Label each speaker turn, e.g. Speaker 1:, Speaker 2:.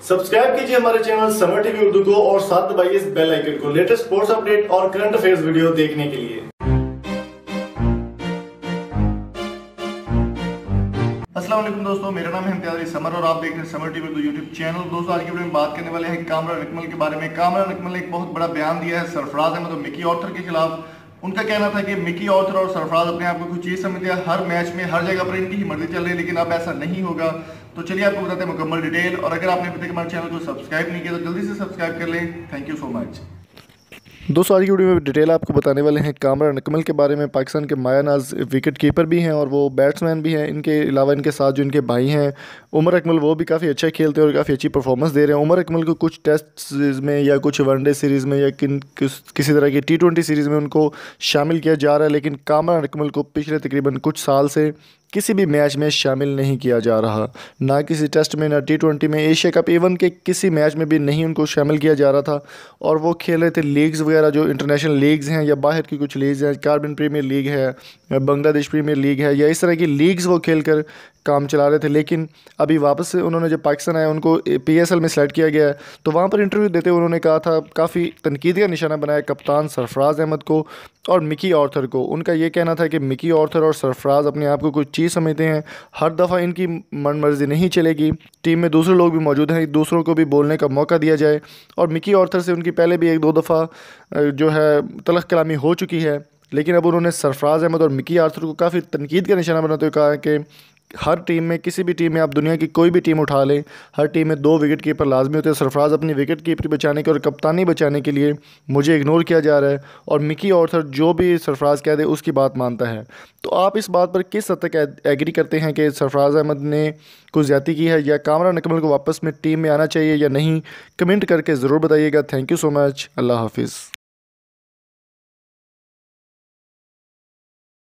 Speaker 1: Subscribe कीजिए हमारे channel summer TV Urdu को और साथ दबाइए इस बेल आइकन को लेटेस्ट स्पोर्ट्स अपडेट और करंट अफेयर्स वीडियो देखने के लिए। अस्सलाम वालेकुम दोस्तों, मेरा नाम है इम्तियाज समर और आप देख रहे हैं summer TV Urdu YouTube channel. दोस्तों आज की वीडियो में बात करने वाले हैं कामरान अकमल के बारे में। कामरान अकमल ने एक बहुत बड़ा बयान दिया है सरफराज अहमद और मिकी ऑर्थर के खिलाफ। उनका कहना था कि मिकी ऑर्थर और सरफराज अपने आप को कुछ चीज़ समझते हैं, हर मैच में हर जगह पर इनकी ही मर्जी चल रही है, लेकिन अब ऐसा नहीं होगा। तो चलिए आपको बताते हैं मुकम्मल डिटेल, और अगर आपने अभी तक हमारे चैनल को सब्सक्राइब नहीं किया तो जल्दी से सब्सक्राइब कर लें। Thank you so much.
Speaker 2: दोस्तों आज की वीडियो में डिटेल आपको बताने वाले हैं कामरान अकमल के बारे में। पाकिस्तान के माया नाज विकेट कीपर भी हैं और वो बैट्समैन भी हैं। इनके अलावा इनके साथ जो इनके भाई हैं उमर अकमल, वो भी काफ़ी अच्छा खेलते हैं और काफ़ी अच्छी परफॉर्मेंस दे रहे हैं। उमर अकमल को कुछ टेस्ट में या कुछ वनडे सीरीज़ में या किसी तरह की T20 सीरीज़ में उनको शामिल किया जा रहा है, लेकिन कामरान अकमल को पिछले तकरीबन कुछ साल से किसी भी मैच में शामिल नहीं किया जा रहा, ना किसी टेस्ट में, ना T20 में, एशिया कप इवन के किसी मैच में भी नहीं उनको शामिल किया जा रहा था। और वो खेल रहे थे लीग्स वगैरह, जो इंटरनेशनल लीग्स हैं या बाहर की कुछ लीग्स हैं, कार्बन प्रीमियर लीग है, बांग्लादेश प्रीमियर लीग है, या इस तरह की लीग्स वो खेल कर काम चला रहे थे। लेकिन अभी वापस से उन्होंने जब पाकिस्तान आया, उनको PSL में सेलेक्ट किया गया है, तो वहाँ पर इंटरव्यू देते हुए उन्होंने कहा था, काफ़ी तनकीद का निशाना बनाया कप्तान सरफराज अहमद को और मिकी ऑर्थर को। उनका ये कहना था कि मिकी ऑर्थर और सरफराज अपने आप को कुछ चीज़ समझते हैं, हर दफ़ा इनकी मन मर्जी नहीं चलेगी, टीम में दूसरे लोग भी मौजूद हैं, दूसरों को भी बोलने का मौका दिया जाए। और मिकी ऑर्थर से उनकी पहले भी एक दो दफ़ा जो है तलख कलामी हो चुकी है, लेकिन अब उन्होंने सरफराज अहमद और मिकी ऑर्थर को काफ़ी तनकीद का निशाना बनाते हुए कहा कि हर टीम में, किसी भी टीम में, आप दुनिया की कोई भी टीम उठा लें, हर टीम में 2 विकेट कीपर लाजमी होते हैं। सरफराज अपनी विकेट कीपरी बचाने के और कप्तानी बचाने के लिए मुझे इग्नोर किया जा रहा है, और मिकी ऑर्थर जो भी सरफराज कह दे उसकी बात मानता है। तो आप इस बात पर किस हद तक एग्री करते हैं कि सरफराज अहमद ने कुछ ज़्यादती की है, या कामरान अकमल को वापस में टीम में आना चाहिए या नहीं? कमेंट करके ज़रूर बताइएगा। Thank you so much. अल्लाह हाफिज़।